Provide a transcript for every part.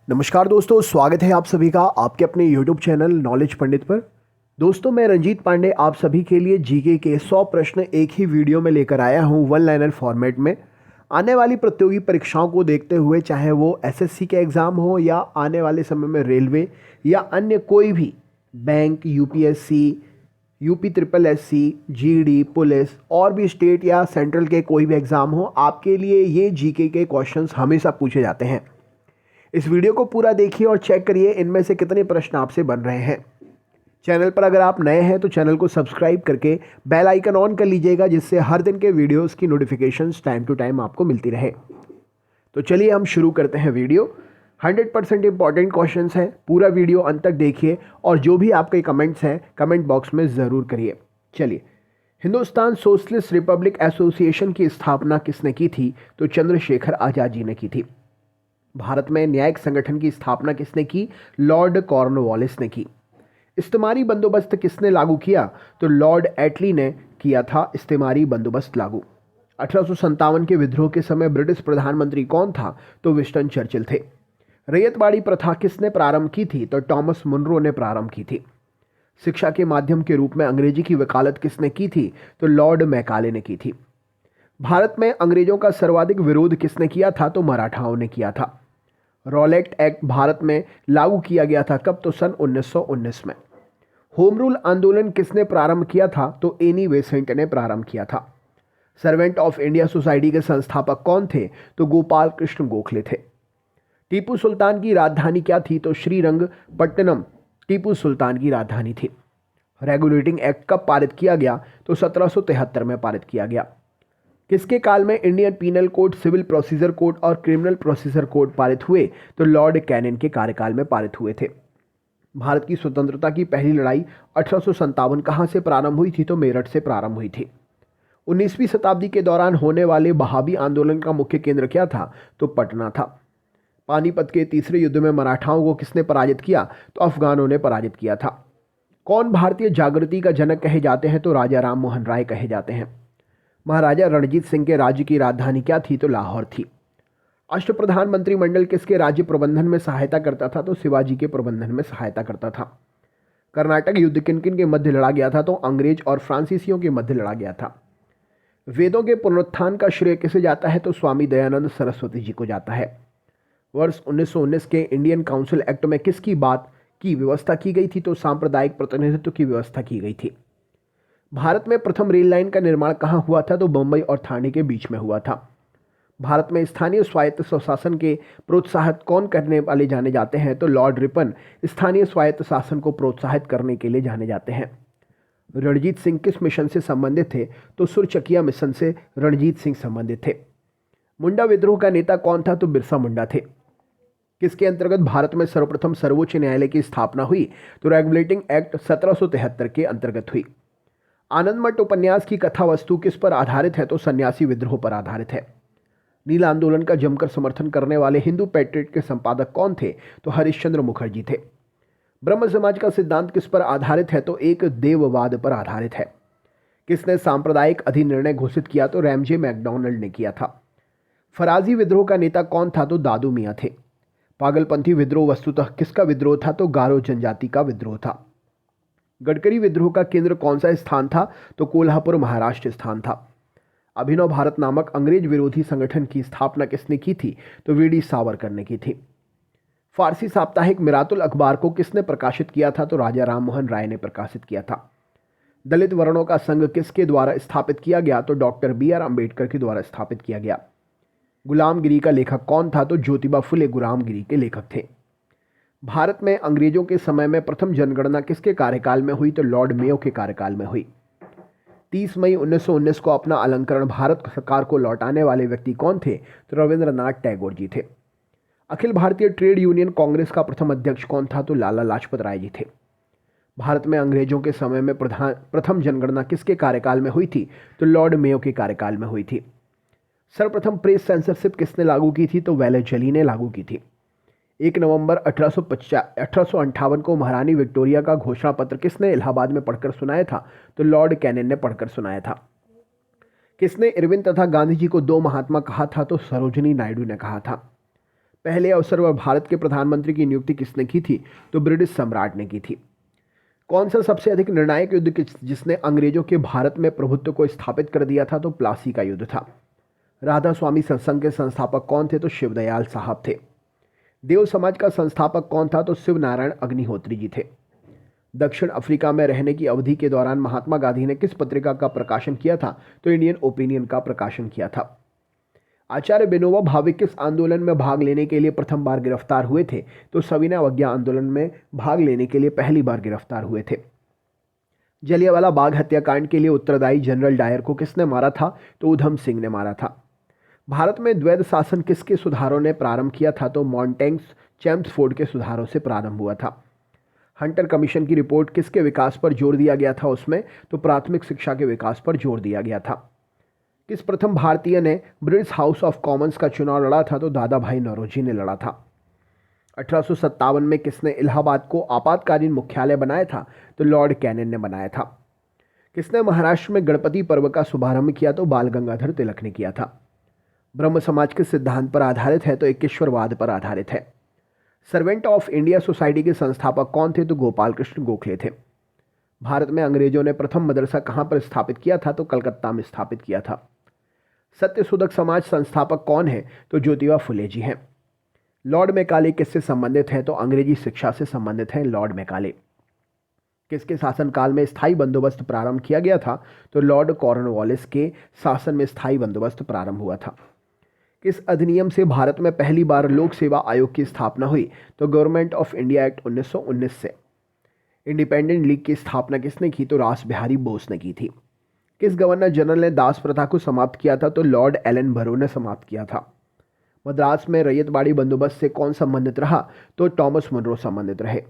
नमस्कार दोस्तों, स्वागत है आप सभी का आपके अपने YouTube चैनल नॉलेज पंडित पर। दोस्तों, मैं रंजीत पांडे आप सभी के लिए जीके के 100 प्रश्न एक ही वीडियो में लेकर आया हूं, वन लाइनर फॉर्मेट में। आने वाली प्रतियोगी परीक्षाओं को देखते हुए, चाहे वो एसएससी के एग्ज़ाम हो या आने वाले समय में रेलवे या अन्य कोई भी bank, UPSC, UP triple SC, GD, police और भी स्टेट या सेंट्रल के कोई भी एग्ज़ाम हो, आपके लिए ये जीके के क्वेश्चंस हमेशा पूछे जाते हैं। इस वीडियो को पूरा देखिए और चेक करिए इनमें से कितने प्रश्न आपसे बन रहे हैं। चैनल पर अगर आप नए हैं तो चैनल को सब्सक्राइब करके बेल आइकन ऑन कर लीजिएगा, जिससे हर दिन के वीडियोस की नोटिफिकेशंस टाइम टू टाइम आपको मिलती रहे। तो चलिए हम शुरू करते हैं वीडियो। 100% इंपॉर्टेंट क्वेश्चंस हैं, पूरा वीडियो अंत तक देखिए और जो भी आपके कमेंट्स हैं कमेंट बॉक्स में ज़रूर करिए। चलिए, हिंदुस्तान सोशलिस्ट रिपब्लिक एसोसिएशन की स्थापना किसने की थी? तो चंद्रशेखर आज़ाद जी ने की थी। भारत में न्यायिक संगठन की स्थापना किसने की? लॉर्ड कॉर्नवालिस ने की। इस्तेमारी बंदोबस्त किसने लागू किया? तो लॉर्ड एटली ने किया था इस्तेमारी बंदोबस्त लागू। 1857 के विद्रोह के समय ब्रिटिश प्रधानमंत्री कौन था? तो विंस्टन चर्चिल थे। रैयतवाड़ी प्रथा किसने प्रारंभ की थी? तो टॉमस मुनरो ने प्रारंभ की थी। शिक्षा के माध्यम के रूप में अंग्रेजी की वकालत किसने की थी? तो लॉर्ड मैकाले ने की थी। भारत में अंग्रेजों का सर्वाधिक विरोध किसने किया था? तो मराठाओं ने किया था। रॉलेट एक्ट भारत में लागू किया गया था कब? तो सन 1919 में। होम रूल आंदोलन किसने प्रारंभ किया था? तो एनी बेसेंट ने प्रारंभ किया था। सर्वेंट ऑफ इंडिया सोसाइटी के संस्थापक कौन थे? तो गोपाल कृष्ण गोखले थे। टीपू सुल्तान की राजधानी क्या थी? तो श्रीरंगपट्टनम टीपू सुल्तान की राजधानी थी। रेगुलेटिंग एक्ट कब पारित किया गया? तो 1773 में पारित किया गया। किसके काल में Indian penal code, civil procedure code और क्रिमिनल प्रोसीजर कोड पारित हुए? तो लॉर्ड कैनिन के कार्यकाल में पारित हुए थे। भारत की स्वतंत्रता की पहली लड़ाई 1857 कहां से प्रारंभ हुई थी? तो मेरठ से प्रारंभ हुई थी। 19वीं शताब्दी के दौरान होने वाले बहावी आंदोलन का मुख्य केंद्र क्या था? तो पटना था। पानीपत के तीसरे युद्ध में मराठाओं को किसने पराजित किया? तो अफगानों ने पराजित किया था। कौन भारतीय जागृति का जनक कहे जाते हैं? तो राजा राम मोहन राय कहे जाते हैं। महाराजा रणजीत सिंह के राज्य की राजधानी क्या थी? तो लाहौर थी। अष्टप्रधान मंत्रिमंडल किसके राज्य प्रबंधन में सहायता करता था? तो शिवाजी के प्रबंधन में सहायता करता था। कर्नाटक युद्ध किन किन के मध्य लड़ा गया था? तो अंग्रेज और फ्रांसीसियों के मध्य लड़ा गया था। वेदों के पुनरुत्थान का श्रेय किसे जाता है? तो स्वामी दयानंद सरस्वती जी को जाता है। वर्ष 1919 के इंडियन काउंसिल एक्ट में किसकी बात की व्यवस्था की गई थी? तो सांप्रदायिक प्रतिनिधित्व की व्यवस्था की गई थी। भारत में प्रथम रेल लाइन का निर्माण कहाँ हुआ था? तो बम्बई और ठाणे के बीच में हुआ था। भारत में स्थानीय स्वायत्त स्वशासन के प्रोत्साहित कौन करने वाले जाने जाते हैं? तो लॉर्ड रिपन स्थानीय स्वायत्त शासन को प्रोत्साहित करने के लिए जाने जाते हैं। रणजीत सिंह किस मिशन से संबंधित थे? तो सुरचकिया मिशन से रणजीत सिंह संबंधित थे। मुंडा विद्रोह का नेता कौन था? तो बिरसा मुंडा थे। किसके अंतर्गत भारत में सर्वप्रथम सर्वोच्च न्यायालय की स्थापना हुई? तो रेगुलेटिंग एक्ट 1773 के अंतर्गत हुई। आनंदमठ उपन्यास की कथा वस्तु किस पर आधारित है? तो सन्यासी विद्रोह पर आधारित है। नील आंदोलन का जमकर समर्थन करने वाले हिंदू पैट्रियट के संपादक कौन थे? तो हरिश्चंद्र मुखर्जी थे। ब्रह्म समाज का सिद्धांत किस पर आधारित है? तो एक देववाद पर आधारित है। किसने सांप्रदायिक अधिनिर्णय घोषित किया? तो रैमजे मैकडॉनल्ड ने किया था। फराजी विद्रोह का नेता कौन था? तो दादू मियां थे। पागलपंथी विद्रोह वस्तुतः किसका विद्रोह था? तो गारो जनजाति का विद्रोह था। गडकरी विद्रोह का केंद्र कौन सा स्थान था? तो कोल्हापुर महाराष्ट्र स्थान था। अभिनव भारत नामक अंग्रेज विरोधी संगठन की स्थापना किसने की थी? तो वीडी सावरकर ने की थी। फारसी साप्ताहिक मिरातुल अखबार को किसने प्रकाशित किया था? तो राजा राम मोहन राय ने प्रकाशित किया था। दलित वर्णों का संघ किसके द्वारा स्थापित किया गया? तो डॉक्टर BR अम्बेडकर के द्वारा स्थापित किया गया। गुलामगिरी का लेखक कौन था? तो ज्योतिबा फुले गुलामगिरी के लेखक थे। भारत में अंग्रेजों के समय में प्रथम जनगणना किसके कार्यकाल में हुई? तो लॉर्ड मेयो के कार्यकाल में हुई। 30 मई 1919 को अपना अलंकरण भारत सरकार को लौटाने वाले व्यक्ति कौन थे? तो रविंद्रनाथ टैगोर जी थे। अखिल भारतीय ट्रेड यूनियन कांग्रेस का प्रथम अध्यक्ष कौन था? तो लाला लाजपत राय जी थे। भारत में अंग्रेजों के समय में प्रथम जनगणना किसके कार्यकाल में हुई थी? तो लॉर्ड मेयो के कार्यकाल में हुई थी। सर्वप्रथम प्रेस सेंसरशिप किसने लागू की थी? तो वेलेजली ने लागू की थी। 1 नवंबर 1858 को महारानी विक्टोरिया का घोषणा पत्र किसने इलाहाबाद में पढ़कर सुनाया था? तो लॉर्ड कैनिन ने पढ़कर सुनाया था। किसने इरविन तथा गांधी जी को दो महात्मा कहा था? तो सरोजिनी नायडू ने कहा था। पहले अवसर पर भारत के प्रधानमंत्री की नियुक्ति किसने की थी? तो ब्रिटिश सम्राट ने की थी। कौन सा सबसे अधिक निर्णायक युद्ध जिसने अंग्रेजों के भारत में प्रभुत्व को स्थापित कर दिया था? तो प्लासी का युद्ध था। राधा स्वामी सत्संग के संस्थापक कौन थे? तो शिवदयाल साहब थे। देव समाज का संस्थापक कौन था? तो शिव नारायण अग्निहोत्री जी थे। दक्षिण अफ्रीका में रहने की अवधि के दौरान महात्मा गांधी ने किस पत्रिका का प्रकाशन किया था? तो इंडियन ओपिनियन का प्रकाशन किया था। आचार्य विनोबा भावे किस आंदोलन में भाग लेने के लिए प्रथम बार गिरफ्तार हुए थे? तो सविनय अवज्ञा आंदोलन में भाग लेने के लिए पहली बार गिरफ्तार हुए थे। जलियांवाला बाग हत्याकांड के लिए उत्तरदायी जनरल डायर को किसने मारा था? तो उधम सिंह ने मारा था। भारत में द्वैध शासन किसके सुधारों ने प्रारंभ किया था? तो मॉन्टेग्स चेम्सफोर्ड के सुधारों से प्रारंभ हुआ था। हंटर कमीशन की रिपोर्ट किसके विकास पर जोर दिया गया था उसमें? तो प्राथमिक शिक्षा के विकास पर जोर दिया गया था। किस प्रथम भारतीय ने ब्रिटिश हाउस ऑफ कॉमन्स का चुनाव लड़ा था? तो दादा भाई नौरोजी ने लड़ा था। 1857 में किसने इलाहाबाद को आपातकालीन मुख्यालय बनाया था? तो लॉर्ड कैनिंग ने बनाया था। किसने महाराष्ट्र में गणपति पर्व का शुभारंभ किया? तो बाल गंगाधर तिलक ने किया था। ब्रह्म समाज किस सिद्धांत पर आधारित है? तो एकेश्वरवाद पर आधारित है। सर्वेंट ऑफ इंडिया सोसाइटी के संस्थापक कौन थे? तो गोपाल कृष्ण गोखले थे। भारत में अंग्रेजों ने प्रथम मदरसा कहां पर स्थापित किया था? तो कलकत्ता में स्थापित किया था। सत्यशोधक समाज संस्थापक कौन है? तो ज्योतिबा फुले जी हैं। लॉर्ड मैकाले किससे संबंधित है? तो अंग्रेजी शिक्षा से संबंधित है लॉर्ड मैकाले। किसके शासनकाल में स्थायी बंदोबस्त प्रारंभ किया गया था? तो लॉर्ड कॉर्नवालिस के शासन में स्थायी बंदोबस्त प्रारंभ हुआ था। किस अधिनियम से भारत में पहली बार लोक सेवा आयोग की स्थापना हुई? तो गवर्नमेंट ऑफ इंडिया एक्ट 1919 से। इंडिपेंडेंट लीग की स्थापना किसने की? तो रास बिहारी बोस ने की थी। किस गवर्नर जनरल ने दास प्रथा को समाप्त किया था? तो लॉर्ड एलन बरो ने समाप्त किया था। मद्रास में रैयतवाड़ी बंदोबस्त से कौन संबंधित रहा? तो टॉमस मुनरो संबंधित रहे।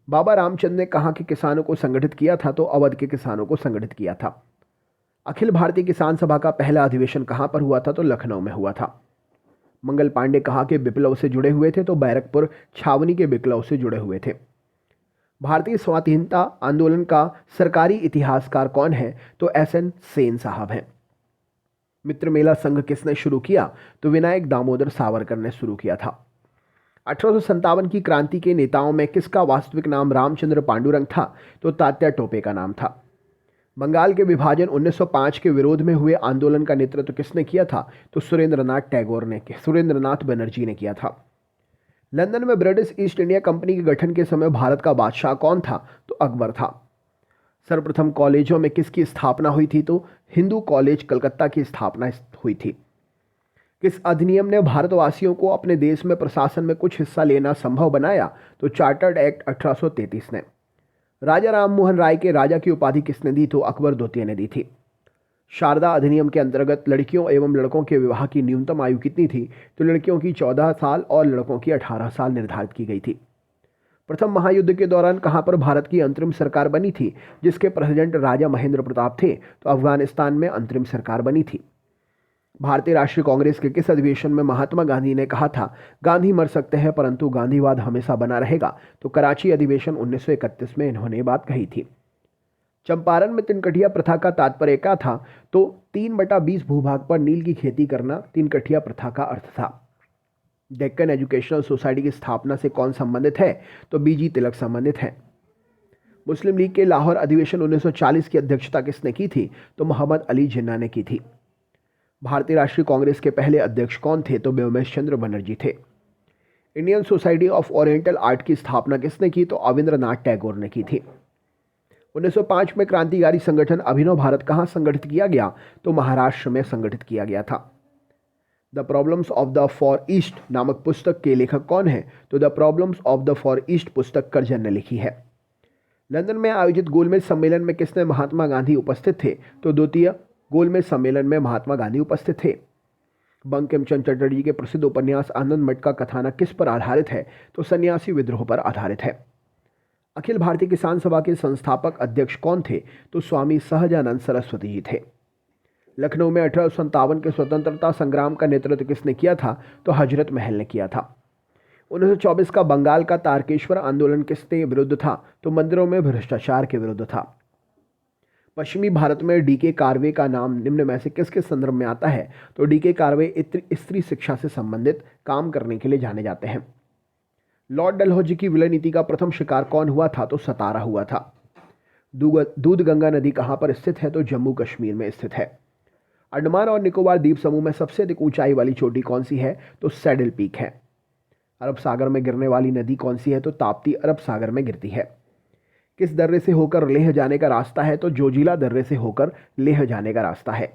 बाबा रामचंद्र ने कहाँ के किसानों को संगठित किया था? तो अवध के किसानों को संगठित किया था। अखिल भारतीय किसान सभा का पहला अधिवेशन कहां पर हुआ था? तो लखनऊ में हुआ था। मंगल पांडे कहाँ के विप्लव से जुड़े हुए थे? तो बैरकपुर छावनी के विप्लव से जुड़े हुए थे। भारतीय स्वाधीनता आंदोलन का सरकारी इतिहासकार कौन है? तो एस.एन. सेन साहब हैं। मित्र मेला संघ किसने शुरू किया? तो विनायक दामोदर सावरकर ने शुरू किया था। 1857 की क्रांति के नेताओं में किसका वास्तविक नाम रामचंद्र पांडुरंग था? तो तात्या टोपे का नाम था। बंगाल के विभाजन 1905 के विरोध में हुए आंदोलन का नेतृत्व किसने किया था? तो सुरेंद्रनाथ बनर्जी ने किया था। लंदन में ब्रिटिश ईस्ट इंडिया कंपनी के गठन के समय भारत का बादशाह कौन था? तो अकबर था। सर्वप्रथम कॉलेजों में किसकी स्थापना हुई थी? तो हिंदू कॉलेज कलकत्ता की स्थापना हुई थी। किस अधिनियम ने भारतवासियों को अपने देश में प्रशासन में कुछ हिस्सा लेना संभव बनाया? तो चार्टर्ड एक्ट 1833 ने। राजा राम मोहन राय के राजा की उपाधि किसने दी? तो अकबर द्वितीय ने दी थी। शारदा अधिनियम के अंतर्गत लड़कियों एवं लड़कों के विवाह की न्यूनतम आयु कितनी थी? तो लड़कियों की 14 साल और लड़कों की 18 साल निर्धारित की गई थी। प्रथम महायुद्ध के दौरान कहां पर भारत की अंतरिम सरकार बनी थी जिसके प्रेसिडेंट राजा महेंद्र प्रताप थे? तो अफगानिस्तान में अंतरिम सरकार बनी थी। भारतीय राष्ट्रीय कांग्रेस के किस अधिवेशन में महात्मा गांधी ने कहा था गांधी मर सकते हैं परंतु गांधीवाद हमेशा बना रहेगा? तो कराची अधिवेशन 1931 में इन्होंने बात कही थी। चंपारण में तिनकठिया प्रथा का तात्पर्य क्या था? तो 3/20 भूभाग पर नील की खेती करना तिनकठिया प्रथा का अर्थ था। डेक्कन एजुकेशनल सोसाइटी की स्थापना से कौन संबंधित है? तो बीजी तिलक संबंधित है। मुस्लिम लीग के लाहौर अधिवेशन 1940 की अध्यक्षता किसने की थी? तो मोहम्मद अली जिन्ना ने की थी। भारतीय राष्ट्रीय कांग्रेस के पहले अध्यक्ष कौन थे? तो व्योमेश चंद्र बनर्जी थे। Indian society of oriental art की स्थापना किसने की? तो अविंद्रनाथ टैगोर ने की थी। 1905 में क्रांतिकारी संगठन अभिनव भारत कहाँ संगठित किया गया? तो महाराष्ट्र में संगठित किया गया था। The problems of the for east नामक पुस्तक के लेखक कौन है? तो the problems of the for east पुस्तक कर्जन ने लिखी है। लंदन में आयोजित गोलमेज सम्मेलन में किसने महात्मा गांधी उपस्थित थे? तो द्वितीय गोलमेज सम्मेलन में महात्मा गांधी उपस्थित थे। बंकिम चंद्र चटर्जी के प्रसिद्ध उपन्यास आनंद मठ का कथानक किस पर आधारित है? तो सन्यासी विद्रोह पर आधारित है। अखिल भारतीय किसान सभा के संस्थापक अध्यक्ष कौन थे? तो स्वामी सहजानंद सरस्वती जी थे। लखनऊ में 1857 के स्वतंत्रता संग्राम का नेतृत्व किसने किया था? तो हजरत महल ने किया था। 1924 का बंगाल का तारकेश्वर आंदोलन किसके विरुद्ध था? तो मंदिरों में भ्रष्टाचार के विरुद्ध था। पश्चिमी भारत में डीके कार्वे का नाम निम्न में से किसके संदर्भ में आता है? तो डीके कार्वे स्त्री शिक्षा से संबंधित काम करने के लिए जाने जाते हैं। लॉर्ड डलहौजी की विलय नीति का प्रथम शिकार कौन हुआ था? तो सतारा हुआ था। दूध गंगा नदी कहाँ पर स्थित है? तो जम्मू कश्मीर में स्थित है। अंडमान और निकोबार द्वीप समूह में सबसे अधिक ऊंचाई वाली चोटी कौन सी है? तो सैडल पीक है। अरब सागर में गिरने वाली नदी कौन सी है? तो ताप्ती अरब सागर में गिरती है। किस दर्रे से होकर लेह जाने का रास्ता है? तो जोजिला दर्रे से होकर लेह जाने का रास्ता है।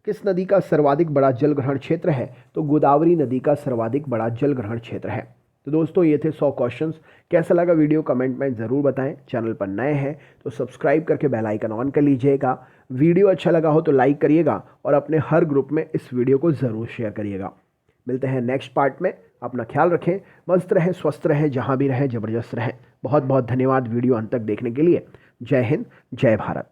किस नदी का सर्वाधिक बड़ा जल ग्रहण क्षेत्र है? तो गोदावरी नदी का सर्वाधिक बड़ा जल ग्रहण क्षेत्र है। तो दोस्तों ये थे 100 क्वेश्चंस। कैसा लगा वीडियो कमेंट में ज़रूर बताएं। चैनल पर नए हैं तो सब्सक्राइब करके बेल आइकन ऑन कर लीजिएगा। वीडियो अच्छा लगा हो तो लाइक करिएगा और अपने हर ग्रुप में इस वीडियो को ज़रूर शेयर करिएगा। मिलते हैं नेक्स्ट पार्ट में। अपना ख्याल रखें, मस्त रहें, स्वस्थ रहें, जहाँ भी रहें ज़बरदस्त रहें। बहुत बहुत धन्यवाद वीडियो अंत तक देखने के लिए। जय हिंद, जय भारत।